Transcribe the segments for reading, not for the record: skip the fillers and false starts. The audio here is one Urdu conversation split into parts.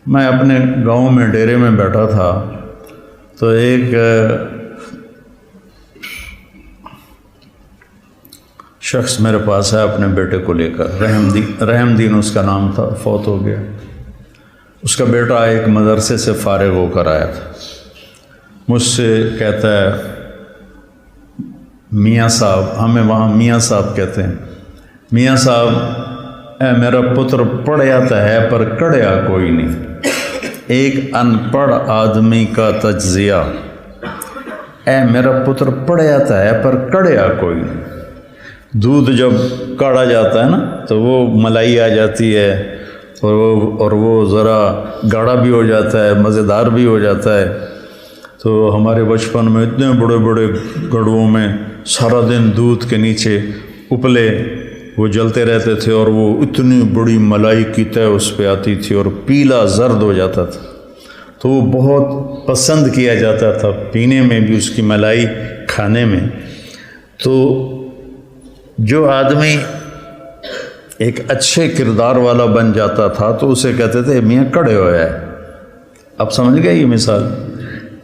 میں اپنے گاؤں میں ڈیرے میں بیٹھا تھا تو ایک شخص میرے پاس ہے اپنے بیٹے کو لے کر، رحم دین اس کا نام تھا، فوت ہو گیا۔ اس کا بیٹا ایک مدرسے سے فارغ ہو کر آیا تھا، مجھ سے کہتا ہے میاں صاحب، ہمیں وہاں میاں صاحب کہتے ہیں، میاں صاحب اے میرا پتر پڑھیا تو ہے پر کڑیا کوئی نہیں، ایک ان پڑھ آدمی کا تجزیہ، اے میرا پتر پڑھیا تو ہے پر کڑیا کوئی نہیں۔ دودھ جب کاڑا جاتا ہے نا تو وہ ملائی آ جاتی ہے اور وہ ذرا گاڑھا بھی ہو جاتا ہے، مزیدار بھی ہو جاتا ہے۔ تو ہمارے بچپن میں اتنے بڑے بڑے گڑھوں میں سارا دن دودھ کے نیچے اپلے وہ جلتے رہتے تھے اور وہ اتنی بڑی ملائی کی تہ اس پہ آتی تھی اور پیلا زرد ہو جاتا تھا، تو وہ بہت پسند کیا جاتا تھا پینے میں بھی، اس کی ملائی کھانے میں۔ تو جو آدمی ایک اچھے کردار والا بن جاتا تھا تو اسے کہتے تھے میاں کڑے ہویا ہے۔ اب سمجھ گئے یہ مثال؟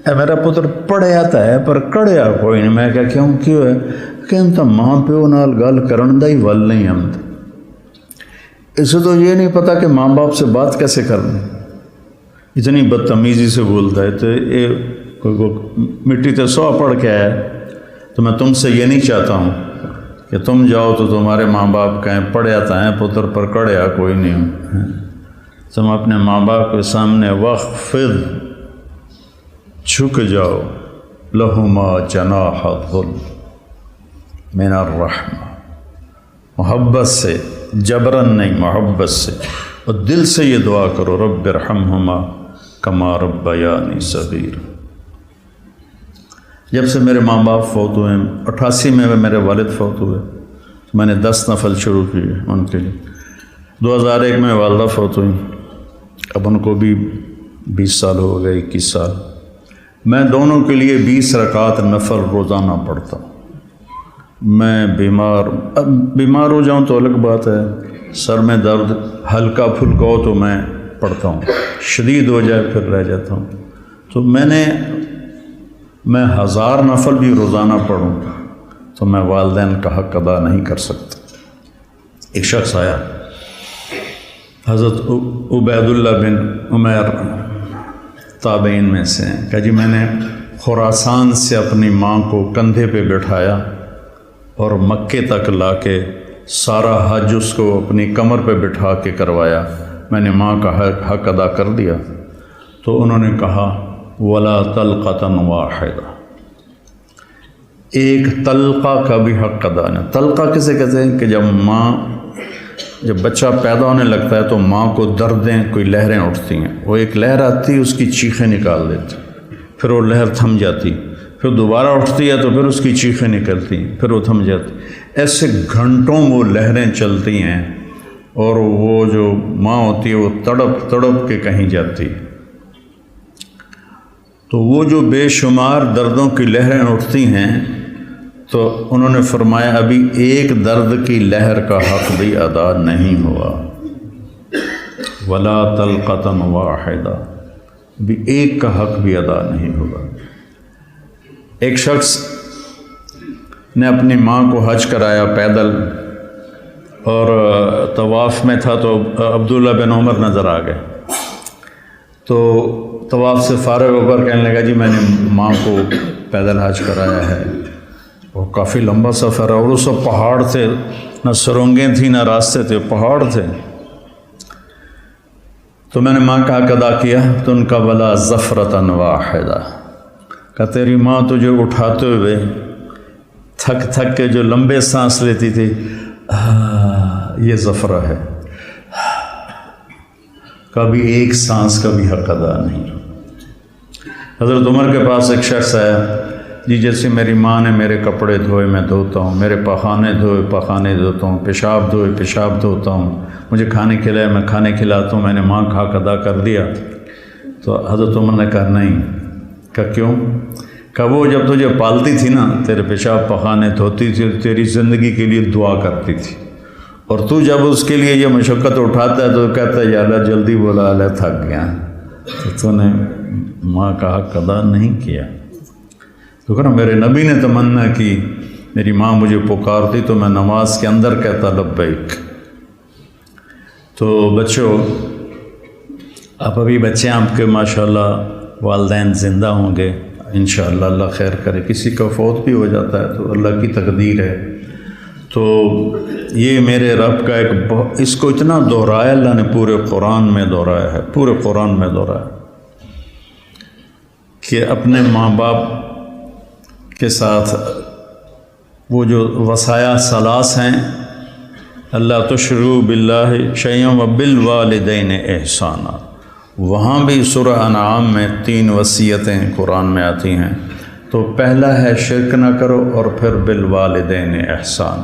اے میرا پتر پڑھیا تا ہے پر کڑیا کوئی نہیں۔ میں کیوں ہے کہ ہم تو ماں پیو نال گل کرن دا ہی ول نہیں، ہم اسے تو یہ نہیں پتا کہ ماں باپ سے بات کیسے کرنی، اتنی بدتمیزی سے بولتا ہے۔ تو یہ مٹی تے سو پڑھ کے آیا، تو میں تم سے یہ نہیں چاہتا ہوں کہ تم جاؤ تو تمہارے ماں باپ کہیں پڑھیا تا ہے پتر پر کڑیا کوئی نہیں۔ تم اپنے ماں باپ کے سامنے وخفض، جھک جاؤ، لہما جناح الذل من الرحمہ، محبت سے، جبرن نہیں، محبت سے، اور دل سے یہ دعا کرو رب ارحمہما کما ربیانی صغیرا۔ جب سے میرے ماں باپ فوت ہوئے، 88 میں میرے والد فوت ہوئے، تو میں نے 10 نفل شروع کیے ان کے لیے۔ 2001 میں والدہ فوت ہوئی، اب ان کو بھی 20 سال ہو گئے، 21 سال۔ میں دونوں کے لیے 20 رکعت نفل روزانہ پڑھتا ہوں۔ میں بیمار ہو جاؤں تو الگ بات ہے، سر میں درد ہلکا پھلکا ہو تو میں پڑھتا ہوں، شدید ہو جائے پھر رہ جاتا ہوں۔ تو میں 1000 نفل بھی روزانہ پڑھوں تو میں والدین کا حق ادا نہیں کر سکتا۔ ایک شخص آیا، حضرت عبید اللہ بن عمیر تابعین میں سے ہیں، کہ جی میں نے خراسان سے اپنی ماں کو کندھے پہ بٹھایا اور مکے تک لا کے سارا حج اس کو اپنی کمر پہ بٹھا کے کروایا، میں نے ماں کا حق ادا کر دیا۔ تو انہوں نے کہا ولا طلقۃ واحدہ، ایک طلقہ کا بھی حق ادا نہیں۔ طلقہ کسے کہتے ہیں کہ جب بچہ پیدا ہونے لگتا ہے تو ماں کو دردیں، کوئی لہریں اٹھتی ہیں، وہ ایک لہر آتی، اس کی چیخیں نکال دیتی، پھر وہ لہر تھم جاتی، پھر دوبارہ اٹھتی ہے تو پھر اس کی چیخیں نکلتی ہیں، پھر وہ تھم جاتی۔ ایسے گھنٹوں وہ لہریں چلتی ہیں اور وہ جو ماں ہوتی ہے وہ تڑپ تڑپ کے کہیں جاتی ہے۔ تو وہ جو بے شمار دردوں کی لہریں اٹھتی ہیں، تو انہوں نے فرمایا ابھی ایک درد کی لہر کا حق بھی ادا نہیں ہوا، ولا طلقۃ واحدہ، بھی ایک کا حق بھی ادا نہیں ہوگا۔ ایک شخص نے اپنی ماں کو حج کرایا پیدل، اور طواف میں تھا تو عبداللہ بن عمر نظر آ گئے، تو طواف سے فارغ ہو کر کہنے لگا جی میں نے ماں کو پیدل حج کرایا ہے، وہ کافی لمبا سفر ہے اور وہ سب پہاڑ تھے، نہ سرنگیں تھیں نہ راستے تھے، پہاڑ تھے۔ تو میں نے ماں کا حق ادا کیا، تو ان کا ولا زفرۃ واحدہ، کہ تیری ماں تجھے اٹھاتے ہوئے تھک تھک کے جو لمبے سانس لیتی تھی، یہ زفرہ ہے، کبھی ایک سانس کا بھی حق ادا نہیں۔ حضرت عمر کے پاس ایک شخص آیا، جی جیسے میری ماں نے میرے کپڑے دھوئے میں دھوتا ہوں، میرے پخانے دھوئے پخانے دھوتا ہوں، پیشاب دھوئے پیشاب دھوتا ہوں، مجھے کھانے کھلائے میں کھانے کھلاتا ہوں، میں نے ماں کا حق ادا کر دیا۔ تو حضرت عمر نے کہا نہیں۔ کہا کیوں؟ کہا وہ جب تجھے پالتی تھی نا، تیرے پیشاب پخانے دھوتی تھی، تیری زندگی کے لیے دعا کرتی تھی، اور تو جب اس کے لیے یہ مشقت اٹھاتا ہے تو کہتا ہے یا اللہ جلدی بولا، اللہ تھک گیا۔ تو نے ماں کا حق ادا نہیں کیا۔ تو کہنا میرے نبی نے تمنا کی، میری ماں مجھے پکارتی تو میں نماز کے اندر کہتا لبیک۔ تو بچوں، آپ ابھی بچے آپ کے ماشاءاللہ والدین زندہ ہوں گے انشاءاللہ، اللہ خیر کرے، کسی کا فوت بھی ہو جاتا ہے تو اللہ کی تقدیر ہے۔ تو یہ میرے رب کا ایک اس کو اتنا دہرایا اللہ نے، پورے قرآن میں دہرایا ہے، پورے قرآن میں دہرایا کہ اپنے ماں باپ کے ساتھ وہ جو وصایا ثلاث ہیں، اللہ تشرکوا باللہ شیئا وبالوالدین احسانا، وہاں بھی سورہ انعام میں 3 وصیتیں قرآن میں آتی ہیں۔ تو پہلا ہے شرک نہ کرو، اور پھر بالوالدین احسان،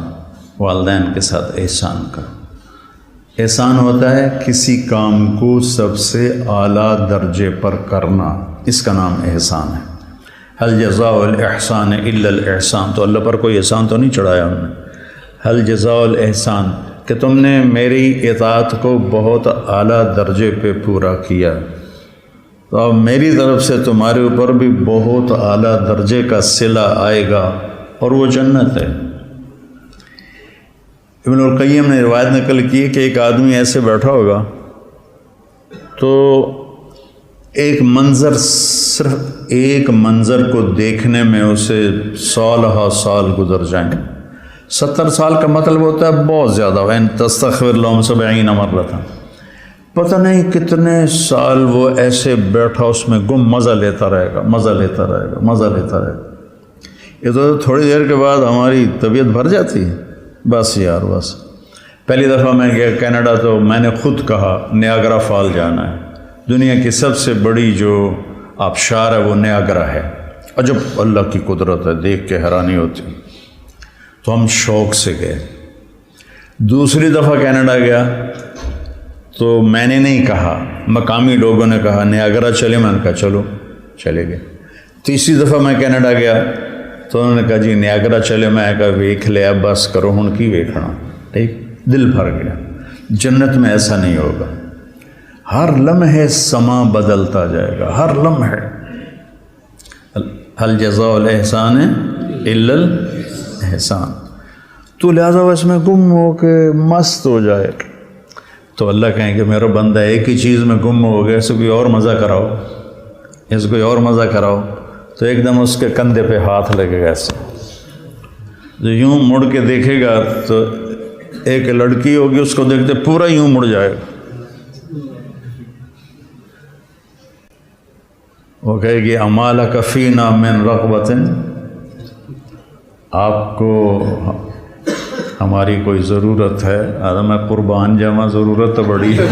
والدین کے ساتھ احسان کرو۔ احسان ہوتا ہے کسی کام کو سب سے اعلیٰ درجے پر کرنا، اس کا نام احسان ہے۔ هل جزاء الاحسان الا الاحسان، تو اللہ پر کوئی احسان تو نہیں چڑھایا ہم نے۔ هل جزاء الاحسان کہ تم نے میری اطاعت کو بہت اعلیٰ درجے پہ پورا کیا، تو اب میری طرف سے تمہارے اوپر بھی بہت اعلیٰ درجے کا صلہ آئے گا، اور وہ جنت ہے۔ ابن القیم نے روایت نقل کی کہ ایک آدمی ایسے بیٹھا ہوگا تو ایک منظر، صرف ایک منظر کو دیکھنے میں اسے سالہ سال گزر جائیں۔ 70 سال کا مطلب ہوتا ہے بہت زیادہ، وَإِن تَسْتَغْفِرْ لَهُمْ 70 مَرَّةً، پتہ نہیں کتنے سال وہ ایسے بیٹھا اس میں گم مزہ لیتا رہے گا، مزہ لیتا رہے گا، مزہ لیتا رہے گا۔ یہ تو تھوڑی دیر کے بعد ہماری طبیعت بھر جاتی ہے، بس یار بس۔ پہلی دفعہ میں گیا کینیڈا تو میں نے خود کہا نیاگرا فال جانا ہے، دنیا کی سب سے بڑی جو آبشار ہے وہ نیاگرا ہے، عجب اللہ کی قدرت ہے، دیکھ کے حیرانی ہوتی۔ تو ہم شوق سے گئے۔ دوسری دفعہ کینیڈا گیا تو میں نے نہیں کہا، مقامی لوگوں نے کہا نیاگرا چلے، میں نے کہا چلو، چلے گئے۔ تیسری دفعہ میں کینیڈا گیا تو انہوں نے کہا جی نیاگرا چلے، میں کہا ویکھ لیا، بس کرو ہن کی ویکھنا، ٹھیک، دل بھر گیا۔ جنت میں ایسا نہیں ہوگا، ہر لمحے سما بدلتا جائے گا، ہر لمحے۔ هل جزاء الاحسان الا الاحسان، تو لہٰذا وہ اس میں گم ہو کے مست ہو جائے تو اللہ کہیں کہ میرا بندہ ایک ہی چیز میں گم ہو گیا، اسے کوئی اور مزہ کراؤ، اس کوئی اور مزہ کراؤ، تو ایک دم اس کے کندھے پہ ہاتھ لگے گا ایسے، جو یوں مڑ کے دیکھے گا تو ایک لڑکی ہوگی اس کو دیکھتے پورا یوں مڑ جائے گا، وہ کہے گی امالک فینا من رغبت، آپ کو ہماری کوئی ضرورت ہے؟ آدھا میں قربان جاواں، ضرورت تو بڑی ہے۔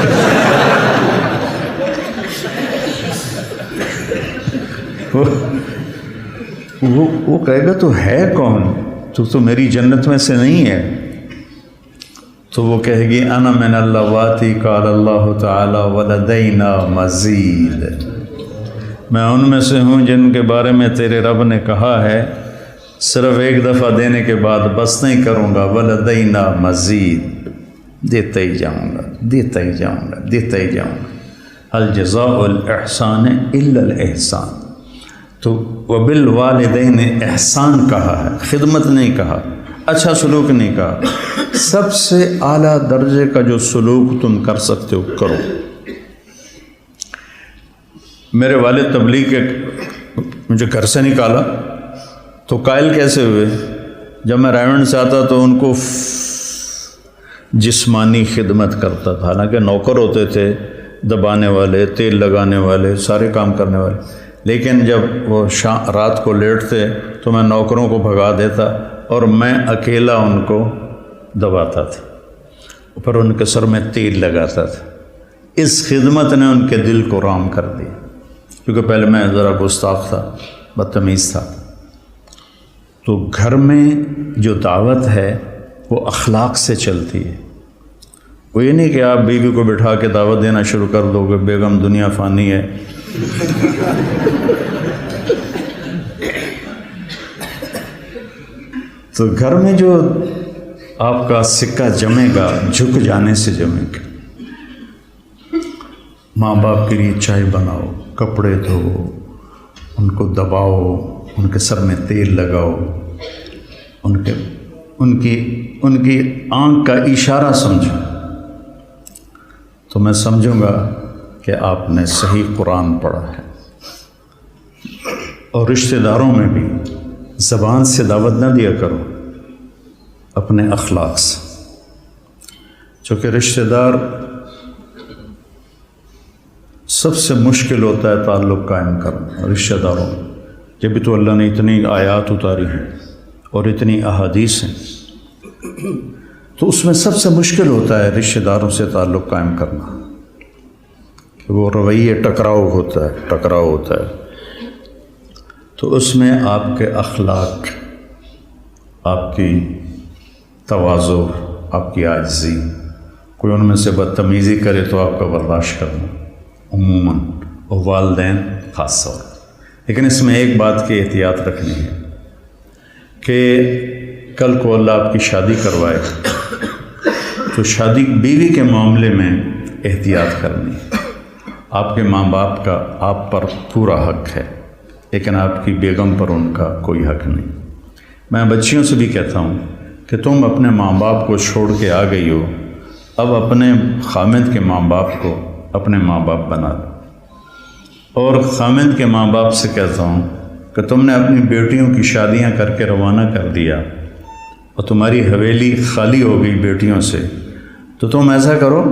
وہ کہے گا تو ہے کون، تو میری جنت میں سے نہیں ہے؟ تو وہ کہے گی انا من اللواتی قال اللہ تعالی ولدینا مزید، میں ان میں سے ہوں جن کے بارے میں تیرے رب نے کہا ہے صرف ایک دفعہ دینے کے بعد بس نہیں کروں گا، ولدینا مزید، دیتا ہی جاؤں گا، دیتا ہی جاؤں گا، دیتا ہی جاؤں گا۔ هل جزاء الاحسان الا الاحسان، تو وبالوالدین احسان کہا ہے، خدمت نہیں کہا، اچھا سلوک نہیں کہا، سب سے اعلیٰ درجے کا جو سلوک تم کر سکتے ہو کرو۔ میرے والد تبلیغ کے مجھے گھر سے نکالا تو قائل کیسے ہوئے؟ جب میں رائمنڈ سے آتا تو ان کو جسمانی خدمت کرتا تھا، حالانکہ نوکر ہوتے تھے، دبانے والے، تیل لگانے والے، سارے کام کرنے والے، لیکن جب وہ رات کو لیٹتے تو میں نوکروں کو بھگا دیتا اور میں اکیلا ان کو دباتا تھا، پر ان کے سر میں تیل لگاتا تھا۔ اس خدمت نے ان کے دل کو رام کر دیا، کیونکہ پہلے میں ذرا گستاخ تھا، بدتمیز تھا۔ تو گھر میں جو دعوت ہے وہ اخلاق سے چلتی ہے، وہ یہ نہیں کہ آپ بیوی کو بٹھا کے دعوت دینا شروع کر دو گے، بیگم دنیا فانی ہے۔ تو گھر میں جو آپ کا سکہ جمے گا، جھک جانے سے جمے گا۔ ماں باپ کے لیے چائے بناؤ، کپڑے دھو، ان کو دباؤ، ان کے سر میں تیل لگاؤ، ان کی آنکھ کا اشارہ سمجھو، تو میں سمجھوں گا کہ آپ نے صحیح قرآن پڑھا ہے۔ اور رشتہ داروں میں بھی زبان سے دعوت نہ دیا کرو، اپنے اخلاق سے، چونکہ رشتہ دار سب سے مشکل ہوتا ہے تعلق قائم کرنا رشتہ داروں میں۔ جب بھی تو اللہ نے اتنی آیات اتاری ہیں اور اتنی احادیث ہیں، تو اس میں سب سے مشکل ہوتا ہے رشتہ داروں سے تعلق قائم کرنا، کہ وہ رویے ٹکراؤ ہوتا ہے۔ تو اس میں آپ کے اخلاق، آپ کی تواضع، آپ کی عاجزی، کوئی ان میں سے بدتمیزی کرے تو آپ کا برداشت کرنا عموماً، اور والدین خاص طور پر۔ لیکن اس میں ایک بات کی احتیاط رکھنی ہے کہ کل کو اللہ آپ کی شادی کروائے تو شادی بیوی کے معاملے میں احتیاط کرنی ہے۔ آپ کے ماں باپ کا آپ پر پورا حق ہے، لیکن آپ کی بیگم پر ان کا کوئی حق نہیں۔ میں بچیوں سے بھی کہتا ہوں کہ تم اپنے ماں باپ کو چھوڑ کے آ گئی ہو، اب اپنے خامد کے ماں باپ کو اپنے ماں باپ بنا دو۔ اور خامد کے ماں باپ سے کہتا ہوں کہ تم نے اپنی بیٹیوں کی شادیاں کر کے روانہ کر دیا اور تمہاری حویلی خالی ہو گئی بیٹیوں سے، تو تم ایسا کرو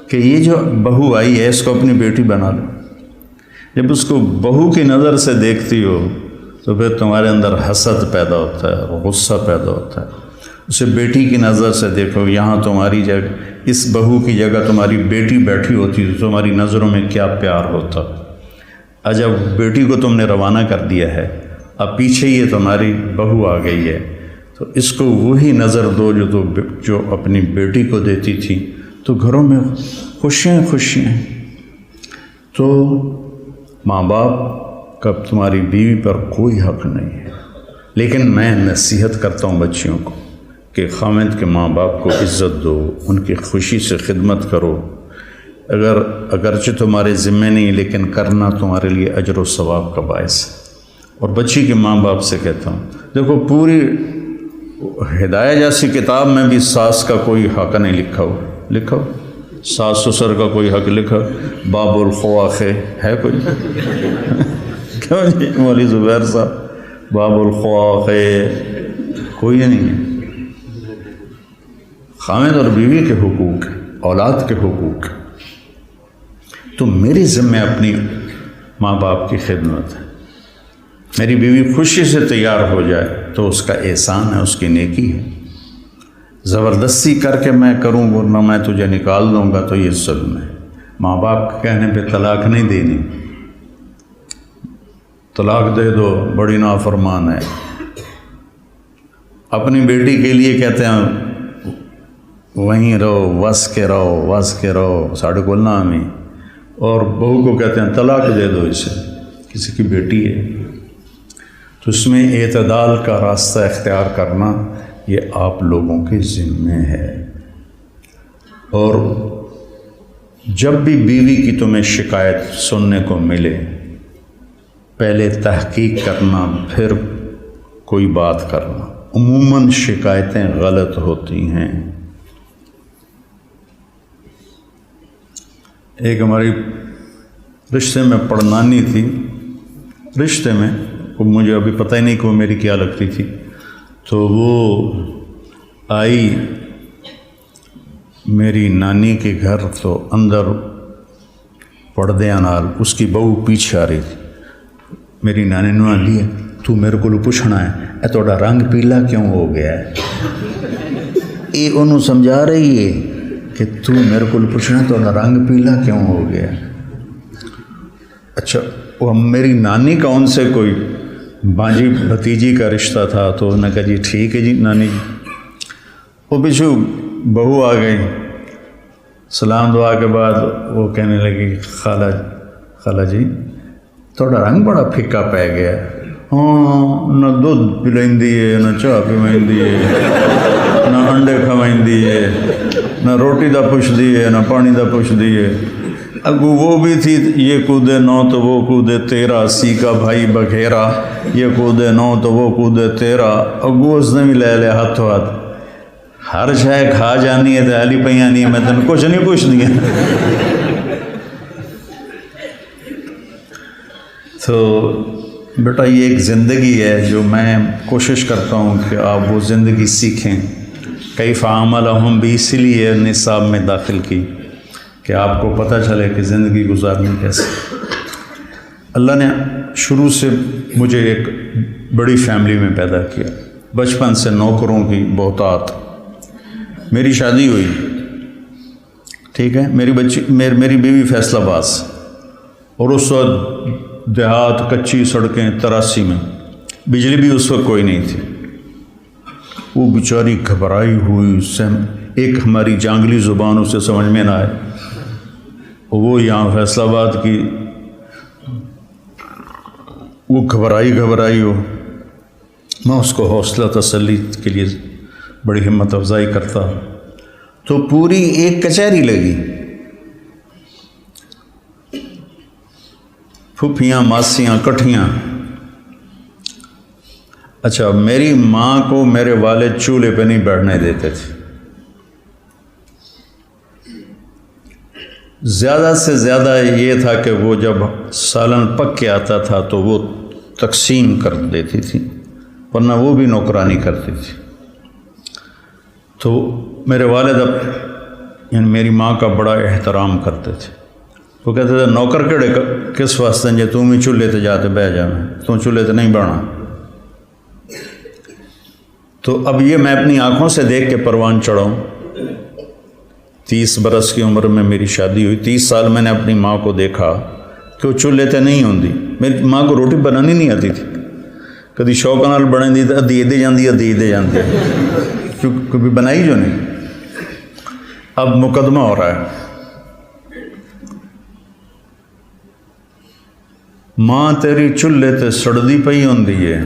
کہ یہ جو بہو آئی ہے اس کو اپنی بیٹی بنا لو۔ جب اس کو بہو کی نظر سے دیکھتی ہو تو پھر تمہارے اندر حسد پیدا ہوتا ہے، غصہ پیدا ہوتا ہے۔ اسے بیٹی کی نظر سے دیکھو، یہاں تمہاری جگہ، اس بہو کی جگہ تمہاری بیٹی بیٹھی ہوتی تو تمہاری نظروں میں کیا پیار ہوتا۔ جب بیٹی کو تم نے روانہ کر دیا ہے، اب پیچھے یہ تمہاری بہو آ گئی ہے، تو اس کو وہی نظر دو جو اپنی بیٹی کو دیتی تھی، تو گھروں میں خوشیاں۔ تو ماں باپ کا تمہاری بیوی پر کوئی حق نہیں ہے، لیکن میں نصیحت کرتا ہوں بچیوں کو کہ خامد کے ماں باپ کو عزت دو، ان کی خوشی سے خدمت کرو، اگرچہ تمہارے ذمہ نہیں لیکن کرنا تمہارے لیے اجر و ثواب کا باعث ہے۔ اور بچی کے ماں باپ سے کہتا ہوں، دیکھو پوری ہدایہ جیسی کتاب میں بھی ساس کا کوئی حق نہیں لکھا ہو، ساس سسر کا کوئی حق لکھا، باب الخواخ ہے کوئی؟ کیوں جی مولوی زبیر صاحب، باب الخواخ کوئی نہیں ہے۔ خامد اور بیوی کے حقوق، اولاد کے حقوق، تو میری ذمہ اپنی ماں باپ کی خدمت ہے۔ میری بیوی خوشی سے تیار ہو جائے تو اس کا احسان ہے، اس کی نیکی ہے۔ زبردستی کر کے میں کروں ورنہ میں تجھے نکال دوں گا تو یہ ظلم ہے۔ ماں باپ کے کہنے پہ طلاق نہیں دینی، طلاق دے دو بڑی نافرمان ہے۔ اپنی بیٹی کے لیے کہتے ہیں وہیں رہو، وس کے رہو، ساڑھے کولنا ہمیں، اور بہو کو کہتے ہیں طلاق دے دو اسے، کسی کی بیٹی ہے۔ تو اس میں اعتدال کا راستہ اختیار کرنا یہ آپ لوگوں کے ذمہ ہے۔ اور جب بھی بیوی کی تمہیں شکایت سننے کو ملے، پہلے تحقیق کرنا پھر کوئی بات کرنا۔ عموماً شکایتیں غلط ہوتی ہیں۔ ایک ہماری رشتے میں پڑنانی تھی، رشتے میں مجھے ابھی پتہ ہی نہیں کہ وہ میری کیا لگتی تھی، تو وہ آئی میری نانی کے گھر، تو اندر پردیاں نال اس کی بہو پیچھے آ رہی تھی۔ میری نانی نے لیا، تو میرے کو پوچھنا ہے اے تھوڑا رنگ پیلا کیوں ہو گیا ہے؟ یہ انہوں سمجھا رہی ہے کہ تو میرے کو پوچھنا تھوڑا رنگ پیلا کیوں ہو گیا۔ اچھا، وہ میری نانی کا ان سے کوئی بانجی بھتیجی کا رشتہ تھا، تو انہوں نے کہا جی ٹھیک ہے جی نانی جی۔ وہ پیچھو بہو آ گئی، سلام دعا کے بعد وہ کہنے لگی خالہ جی تھوڑا رنگ بڑا پھکا پی گیا، ہاں نہ دودھ پلائندی ہے، نہ چاہ پیوائندی ہے، نہ انڈے کھوائندی ہے، نہ روٹی دا پوچھدی ہے، نہ پانی دا پوچھدی ہے۔ اگو وہ بھی تھی، یہ کودے 9 تو وہ کودے 13، سی کا بھائی بگھیرا، یہ کودے 9 تو وہ کودے 13، اگو اس نے بھی لے لیا ہاتھوں ہاتھ، ہر شے کھا جانی ہے تو علی پہ آنی ہے، میں تن کچھ نہیں پوچھ دیا۔ تو بیٹا یہ ایک زندگی ہے جو میں کوشش کرتا ہوں کہ آپ وہ زندگی سیکھیں۔ کیف عاملہم بھی اسی لیے نصاب میں داخل کی کہ آپ کو پتہ چلے کہ زندگی گزارنی کیسے۔ اللہ نے شروع سے مجھے ایک بڑی فیملی میں پیدا کیا، بچپن سے نوکروں کی بہتات، میری شادی ہوئی، ٹھیک ہے، میری بیوی فیصل آباد، اور اس وقت دیہات، کچی سڑکیں، 83 میں بجلی بھی اس وقت کوئی نہیں تھی۔ وہ بیچاری گھبرائی ہوئی، ایک ہماری جانگلی زبان اسے سمجھ میں نہ آئے، وہ یہاں فیصل آباد کی، وہ گھبرائی ہو، میں اس کو حوصلہ تسلی کے لیے بڑی ہمت افزائی کرتا، تو پوری ایک کچہری لگی، پھوپھیاں ماسیاں کٹھیاں۔ اچھا، میری ماں کو میرے والد چولہے پہ نہیں بیٹھنے دیتے تھے، زیادہ سے زیادہ یہ تھا کہ وہ جب سالن پک کے آتا تھا تو وہ تقسیم کر دیتی تھی، ورنہ وہ بھی نوکرانی کرتی تھی۔ تو میرے والد یعنی میری ماں کا بڑا احترام کرتے تھے، وہ کہتے تھے نوکر کیڑے کس واسطے جے تم ہی چولہے تے جاتے بہ جانا، تم چولہے تے نہیں بہنا۔ تو اب یہ میں اپنی آنکھوں سے دیکھ کے پروان چڑھاؤں، 30 برس کی عمر میں میری شادی ہوئی، 30 سال میں نے اپنی ماں کو دیکھا کہ وہ چولہے تے نہیں ہوندی۔ میری ماں کو روٹی بنانی نہیں آتی تھی، کدی شوق نال بنے دی ادھی دے جاندی کیوں کبھی بنائی جو نہیں۔ اب مقدمہ ہو رہا ہے، ماں تیری چولہے تے سڑدی پئی ہوندی ہے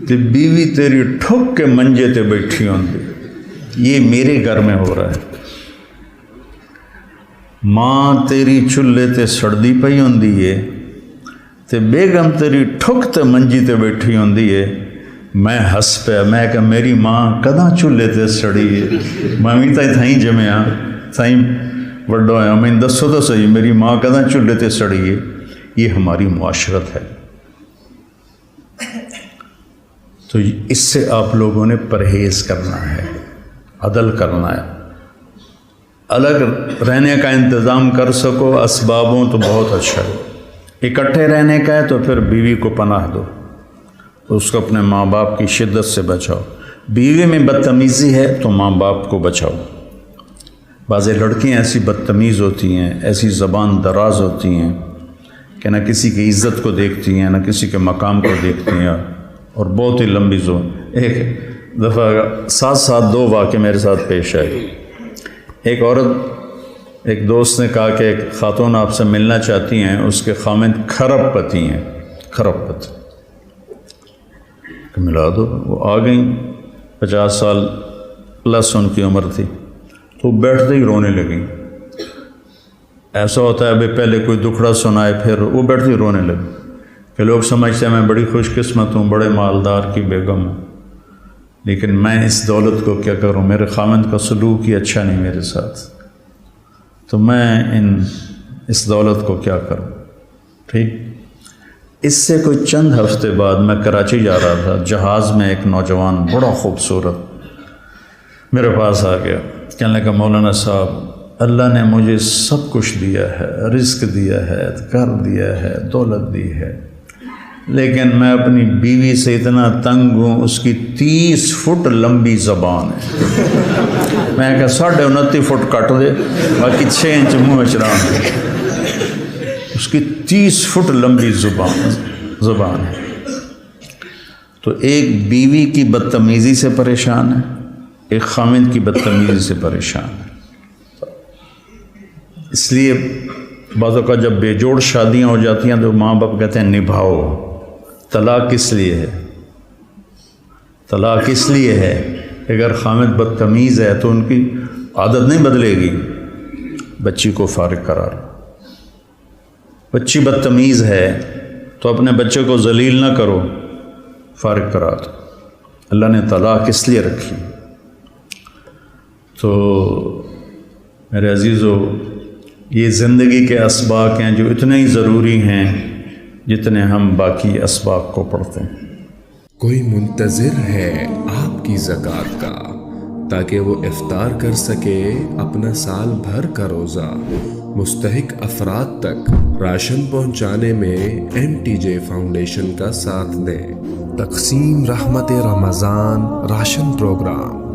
تے بیوی تیری ٹھک کے منجے تے بیٹھی ہوندی۔ یہ میرے گھر میں ہو رہا ہے، ماں تیری چولہے تے سڑدی پئی ہوندی ہے تے بیگم تیری ٹھک تے منجی تے بیٹھی ہوندی ہے۔ میں ہس پیا، میں کہ میری ماں کداں چولہے تے سڑی ہے، میں بھی تھائیں جمیا، تھائیں وڈو آیا، میں دسو تو صحیح میری ماں کداں چولہے تے سڑی ہے۔ یہ ہماری معاشرت ہے، تو اس سے آپ لوگوں نے پرہیز کرنا ہے، عدل کرنا ہے، الگ رہنے کا انتظام کر سکو اسبابوں تو بہت اچھا ہے، اکٹھے رہنے کا ہے تو پھر بیوی کو پناہ دو، اس کو اپنے ماں باپ کی شدت سے بچاؤ۔ بیوی میں بدتمیزی ہے تو ماں باپ کو بچاؤ۔ بعض لڑکیاں ایسی بدتمیز ہوتی ہیں، ایسی زبان دراز ہوتی ہیں کہ نہ کسی کی عزت کو دیکھتی ہیں، نہ کسی کے مقام کو دیکھتی ہیں، اور بہت ہی لمبی زبان۔ ایک دفعہ ساتھ 2 واقعے میرے ساتھ پیش آئے۔ ایک عورت، ایک دوست نے کہا کہ ایک خاتون آپ سے ملنا چاہتی ہیں، اس کے خامند کھرب پتی ہیں، کھرب پتی، کہ ملا دو۔ وہ آ گئیں، 50 سال پلس ان کی عمر تھی، تو بیٹھتے ہی رونے لگیں۔ ایسا ہوتا ہے ابھی پہلے کوئی دکھڑا سنائے پھر وہ بیٹھتے ہی رونے لگے، کہ لوگ سمجھتے ہیں میں بڑی خوش قسمت ہوں، بڑے مالدار کی بیگم ہوں، لیکن میں اس دولت کو کیا کروں، میرے خامند کا سلوک ہی اچھا نہیں میرے ساتھ، تو میں اس دولت کو کیا کروں۔ ٹھیک، اس سے کوئی چند ہفتے بعد میں کراچی جا رہا تھا، جہاز میں ایک نوجوان بڑا خوبصورت میرے پاس آ گیا، کہنے لگا مولانا صاحب اللہ نے مجھے سب کچھ دیا ہے، رزق دیا ہے، گھر دیا ہے، دولت دی ہے، لیکن میں اپنی بیوی سے اتنا تنگ ہوں، اس کی 30 فٹ لمبی زبان ہے۔ میں کہا 29.5 فٹ کٹ دے، باقی 6 انچ منہ چران دے۔ اس کی 30 فٹ لمبی زبان ہے۔ تو ایک بیوی کی بدتمیزی سے پریشان ہے، ایک خامند کی بدتمیزی سے پریشان ہے۔ اس لیے بعض اوقات جب بے جوڑ شادیاں ہو جاتی ہیں تو ماں باپ کہتے ہیں نبھاؤ۔ طلاق کس لیے ہے؟ طلاق اس لیے ہے کہ اگر خامد بدتمیز ہے تو ان کی عادت نہیں بدلے گی، بچی کو فارغ قرار، بچی بدتمیز ہے تو اپنے بچے کو ذلیل نہ کرو، فارغ کرا دو۔ اللہ نے طلاق اس لیے رکھی۔ تو میرے عزیزو، یہ زندگی کے اسباق ہیں جو اتنے ہی ضروری ہیں جتنے ہم باقی اسباق کو پڑھتے ہیں۔ کوئی منتظر ہے آپ کی زکوٰۃ کا تاکہ وہ افطار کر سکے اپنا سال بھر کا روزہ۔ مستحق افراد تک راشن پہنچانے میں MTJ فاؤنڈیشن کا ساتھ دیں۔ تقسیم رحمت رمضان راشن پروگرام